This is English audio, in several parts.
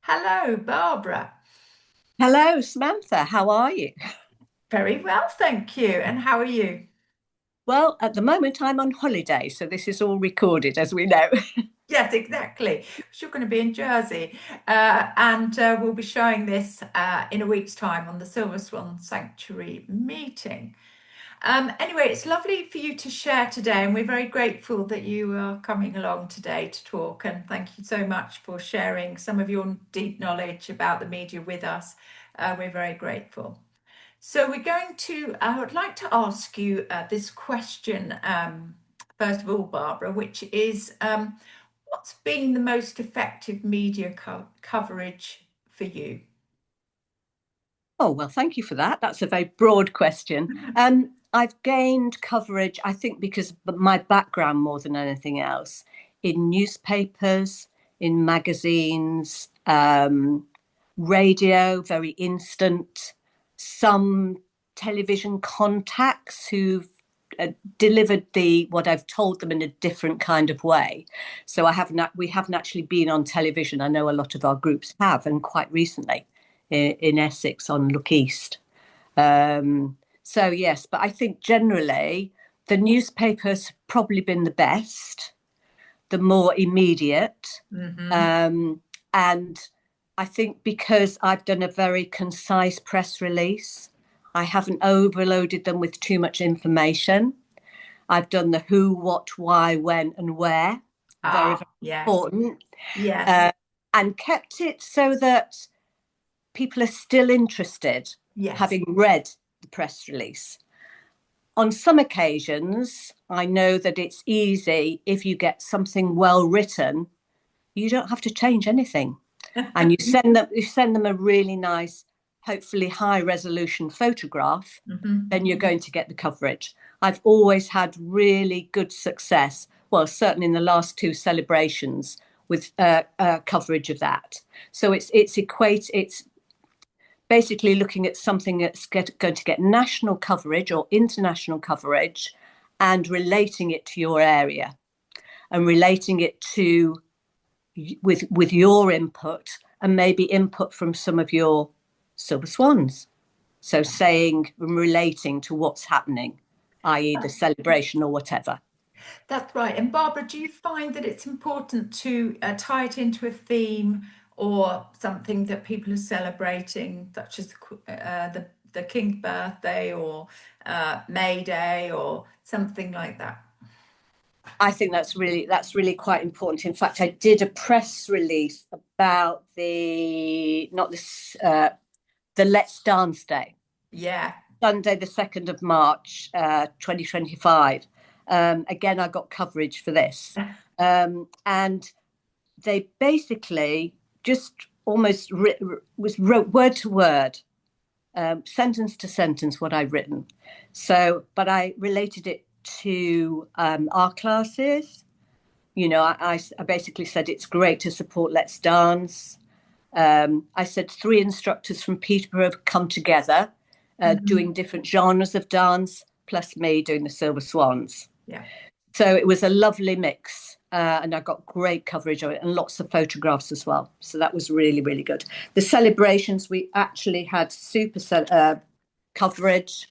Hello, Barbara. Hello, Samantha. How are you? Very well, thank you. And how are you? Well, at the moment, I'm on holiday, so this is all recorded, as we know. Yes, exactly. You're going to be in Jersey, and we'll be showing this in a week's time on the Silver Swan Sanctuary meeting. Anyway, it's lovely for you to share today, and we're very grateful that you are coming along today to talk. And thank you so much for sharing some of your deep knowledge about the media with us. We're very grateful. So I would like to ask you this question, first of all, Barbara, which is what's been the most effective media coverage for you? Oh, well, thank you for that. That's a very broad question. I've gained coverage, I think, because of my background more than anything else, in newspapers, in magazines, radio, very instant, some television contacts who've delivered the what I've told them in a different kind of way. So we haven't actually been on television. I know a lot of our groups have, and quite recently in Essex on Look East. So yes, but I think generally the newspapers have probably been the best, the more immediate. Hmm. Um, and I think because I've done a very concise press release, I haven't overloaded them with too much information. I've done the who, what, why, when, and where. Very, Ah, very yes, important. yes, Uh, and kept it so that people are still interested, yes. having read the press release. On some occasions, I know that it's easy if you get something well written, you don't have to change anything. And you send them a really nice, hopefully high resolution photograph, Hmm. then you're going to get the coverage. I've always had really good success. Well, certainly in the last two celebrations with coverage of that. So it's basically looking at something that's going to get national coverage or international coverage and relating it to your area and relating it to with your input and maybe input from some of your silver swans. So saying and relating to what's happening, i.e. the celebration or whatever. That's right. And Barbara, do you find that it's important to tie it into a theme or something that people are celebrating, such as the King's birthday or May Day or something like that? I think that's really quite important. In fact, I did a press release about the not this the Let's Dance Day, Yeah. Sunday the 2nd of March, 2025. Again, I got coverage for this, and they basically just almost wrote word to word, sentence to sentence what I'd written. So, but I related it to our classes. I basically said it's great to support Let's Dance. I said three instructors from Peterborough have come together, doing Hmm. different genres of dance, plus me doing the Silver Swans. Yeah. So it was a lovely mix. And I got great coverage of it and lots of photographs as well. So that was really, really good. The celebrations, we actually had coverage.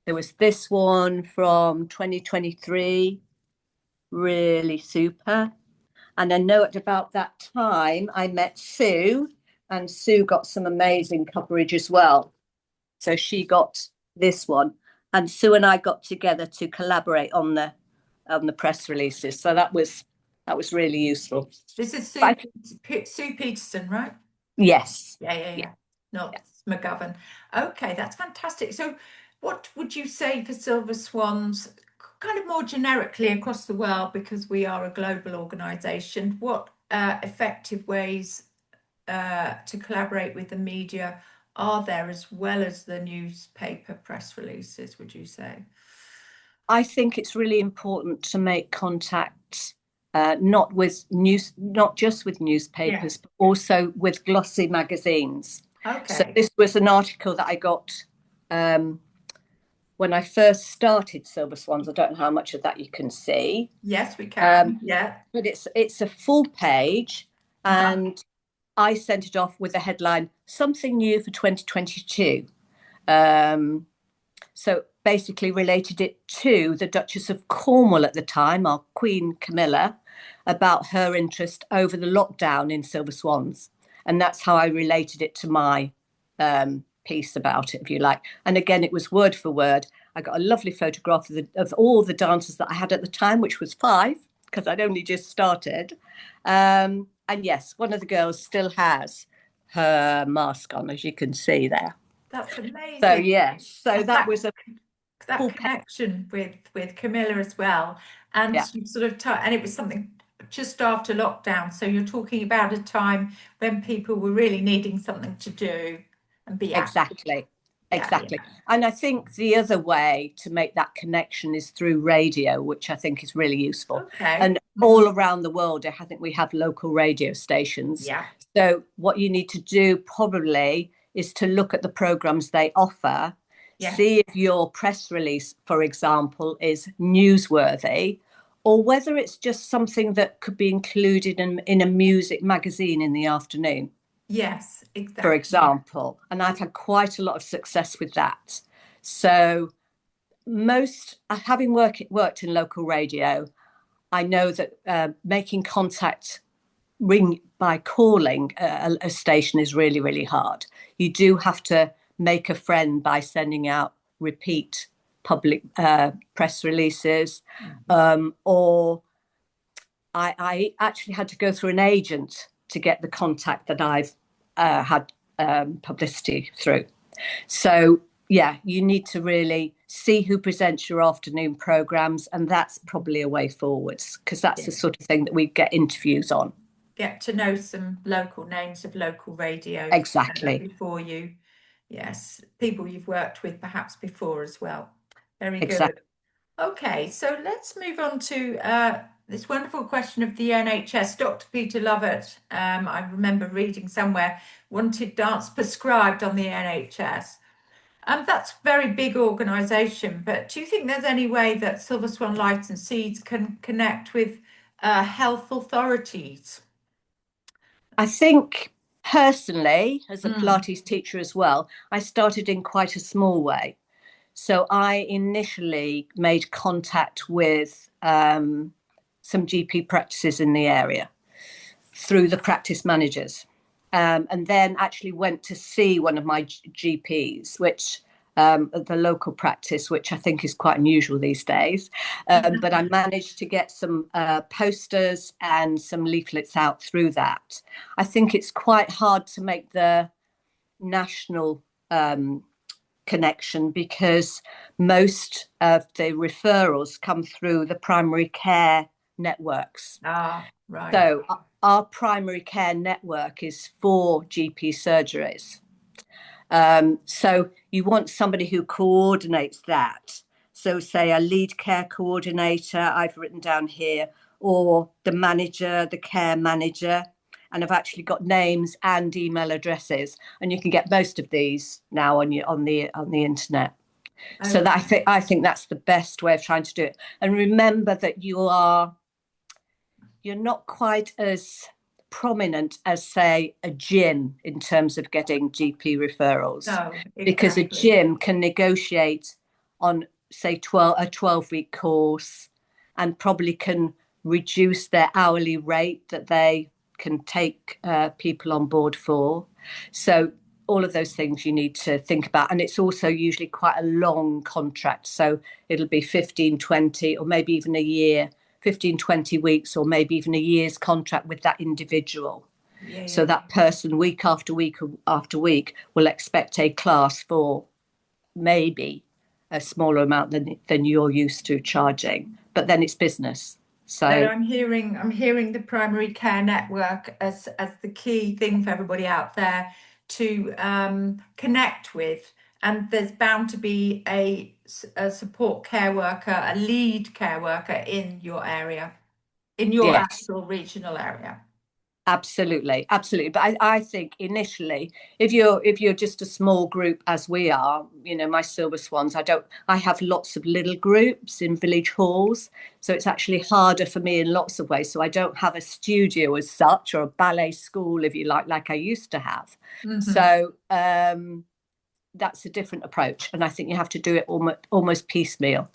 There was this one from 2023, really super. And I know at about that time, I met Sue, and Sue got some amazing coverage as well. So she got this one, and Sue and I got together to collaborate on the press releases. So that was really useful. This is But Sue Peterson, right? yes, Yeah, yeah, yeah. yeah. Not McGovern. Okay, that's fantastic. So, what would you say for Silver Swans, kind of more generically across the world, because we are a global organization? What effective ways to collaborate with the media are there as well as the newspaper press releases, would you say? I think it's really important to make contact, not just with Yeah. newspapers, but also with glossy magazines. So Okay. this was an article that I got um, when I first started Silver Swans. I don't know how much of that you can see, Yes, we can. um, Yeah. but it's a full page, Uh-huh. and I sent it off with the headline, Something New for 2022. Um, so basically related it to the Duchess of Cornwall at the time, our Queen Camilla, about her interest over the lockdown in Silver Swans. And that's how I related it to my piece about it, if you like. And again, it was word for word. I got a lovely photograph of all the dancers that I had at the time, which was 5, because I'd only just started. And yes, one of the girls still has her mask on, as you can see there. That's So amazing. yes, so And that was a that full page. connection with Camilla as well, and Yeah, you sort of and it was something just after lockdown. So you're talking about a time when people were really needing something to do and be active. exactly. Yeah, Exactly. yeah. And I think the other way to make that connection is through radio, which I think is really useful. Okay. And all around the world, I think we have local radio stations. Yeah. So what you need to do probably is to look at the programs they offer, Yes. see if your press release, for example, is newsworthy, or whether it's just something that could be included in a music magazine in the afternoon, Yes. for Exactly. example. And I've had quite a lot of success with that. So, having worked in local radio, I know that making contact ring by calling a station is really, really hard. You do have to make a friend by sending out repeat public press releases, or I actually had to go through an agent to get the contact that I've had publicity through. So, yeah, you need to really see who presents your afternoon programs, and that's probably a way forwards because that's Yeah. the sort of thing that we get interviews on. Get to know some local names of local radio Exactly, before you, yes, people you've worked with perhaps before as well. Very good. exactly. Okay, so let's move on to this wonderful question of the NHS. Dr. Peter Lovett, I remember reading somewhere, wanted dance prescribed on the NHS. That's a very big organisation, but do you think there's any way that Silver Swan Lights and Seeds can connect with health authorities? I think personally, as a Mm. Pilates teacher as well, I started in quite a small way. So I initially made contact with some GP practices in the area through the practice managers, and then actually went to see one of my GPs, which the local practice, which I think is quite unusual these days. But I managed to get some posters and some leaflets out through that. I think it's quite hard to make the national connection because most of the referrals come through the primary care networks. Ah, right. So our primary care network is 4 GP surgeries. So you want somebody who coordinates that. So say a lead care coordinator, I've written down here, or the manager, the care manager. And I've actually got names and email addresses, and you can get most of these now on the internet. So that Okay. I think that's the best way of trying to do it. And remember that you're not quite as prominent as, say, a gym in terms of getting GP referrals, No, because a exactly. gym can negotiate on, say, 12 a 12-week course, and probably can reduce their hourly rate that they can take people on board for. So all of those things you need to think about. And it's also usually quite a long contract. So it'll be 15, 20, or maybe even a year, 15, 20 weeks, or maybe even a year's contract with that individual. Yeah, So yeah. that person, week after week after week, will expect a class for maybe a smaller amount than you're used to charging. But then it's business. But So I'm hearing the primary care network as the key thing for everybody out there to connect with. And there's bound to be a support care worker, a lead care worker in your area, in your yes, actual regional area. Absolutely, absolutely. But I think initially, if you're just a small group as we are, my Silver Swans, I have lots of little groups in village halls, so it's actually harder for me in lots of ways. So I don't have a studio as such, or a ballet school, if you like I used to have. Hmm. So that's a different approach, and I think you have to do it almost piecemeal.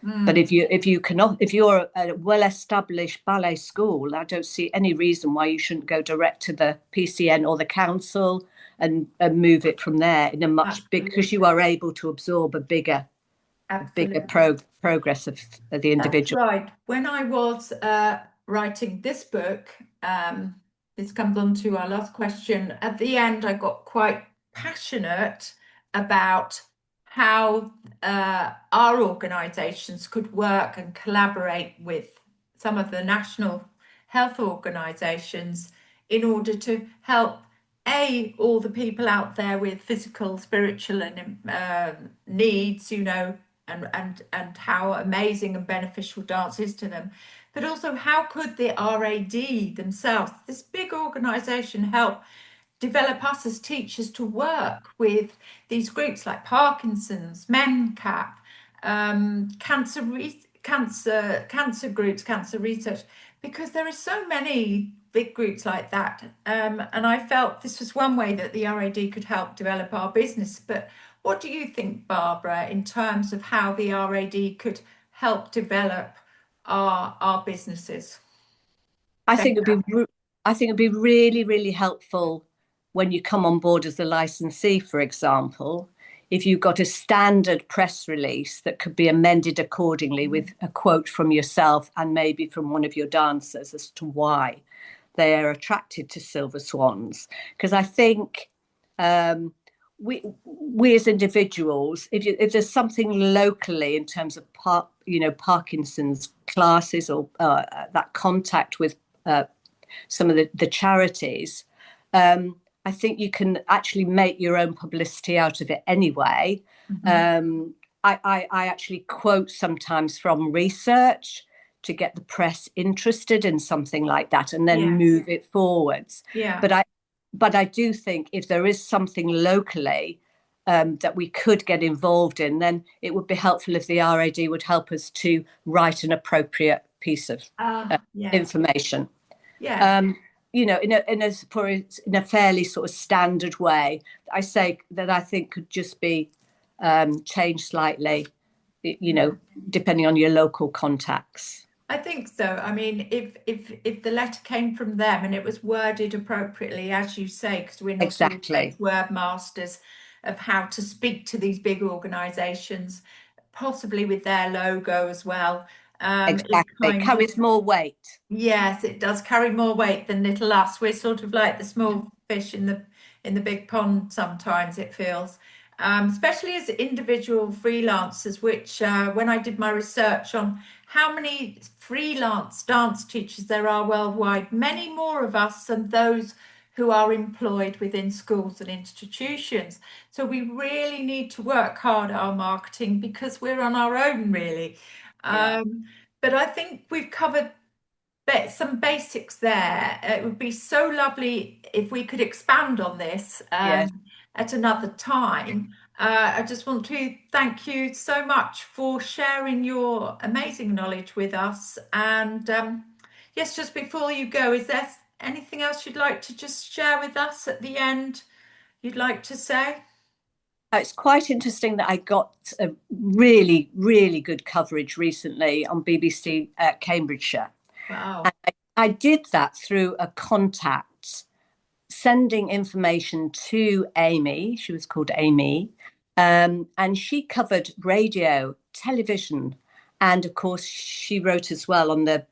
But Mm. if you're a well-established ballet school, I don't see any reason why you shouldn't go direct to the PCN or the council and move it from there in a much big, because you Absolutely. are able to absorb a bigger Absolutely. progress of the That's individual. right. When I was writing this book, this comes on to our last question. At the end, I got quite passionate about how our organisations could work and collaborate with some of the national health organisations in order to help all the people out there with physical, spiritual, and needs, and how amazing and beneficial dance is to them. But also, how could the RAD themselves, this big organisation, help develop us as teachers to work with these groups like Parkinson's, MenCap, cancer groups, cancer research, because there are so many big groups like that. And I felt this was one way that the RAD could help develop our business. But what do you think, Barbara, in terms of how the RAD could help develop our businesses I think better? it'd be really, really helpful when you come on board as a licensee, for example, if you got a standard press release that could be amended accordingly with a quote from yourself and maybe from one of your dancers as to why they are attracted to Silver Swans. Because I think we as individuals, if there's something locally in terms of Parkinson's classes or that contact with some of the charities, I think you can actually make your own publicity out of it anyway. Mhm. I actually quote sometimes from research to get the press interested in something like that and then Yes. move it forwards. Yeah. But I do think if there is something locally that we could get involved in, then it would be helpful if the RAD would help us to write an appropriate piece of Yes. information. Yes. Um, in a fairly sort of standard way. I say that I think could just be changed slightly, depending on your local contacts. I think so. I mean, if the letter came from them and it was worded appropriately, as you say, because we're not always Exactly. word masters of how to speak to these big organisations, possibly with their logo as well. It Exactly. kind of, Carries more weight. yes, it does carry more weight than little us. We're sort of like the small fish in the big pond sometimes, it feels. Especially as individual freelancers, which when I did my research on how many freelance dance teachers there are worldwide, many more of us than those who are employed within schools and institutions. So we really need to work hard at our marketing because we're on our own, really. Yeah. But I think we've covered some basics there. It would be so lovely if we could expand on this Yes. at another time. I just want to thank you so much for sharing your amazing knowledge with us. And yes, just before you go, is there anything else you'd like to just share with us at the end you'd like to say? It's quite interesting that I got a really, really good coverage recently on BBC Cambridgeshire. And Wow. I did that through a contact sending information to Amy. She was called Amy. And she covered radio, television, and of course, she wrote as well on the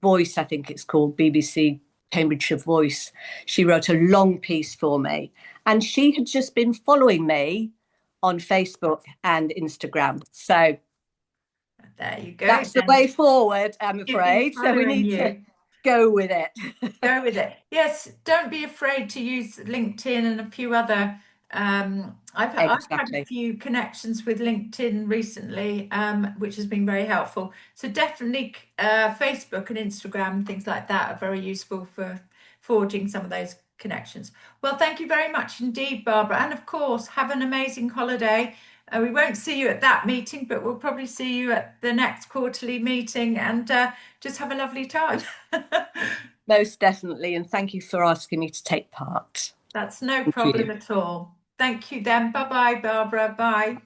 Voice, I think it's called BBC Cambridgeshire Voice. She wrote a long piece for me. And she had just been following me on Facebook and Instagram. So There you go that's the then. way forward, I'm She's been afraid. So we following need to you. go with it. Go with it. Yes, don't be afraid to use LinkedIn and a few other I've had a Exactly. few connections with LinkedIn recently, which has been very helpful. So definitely Facebook and Instagram, things like that are very useful for forging some of those connections. Well, thank you very much indeed, Barbara. And of course, have an amazing holiday. We won't see you at that meeting, but we'll probably see you at the next quarterly meeting, and just have a lovely time. Most definitely. And thank you for asking me to take part. That's no Thank problem you. at all. Thank you then. Bye bye, Barbara. Bye.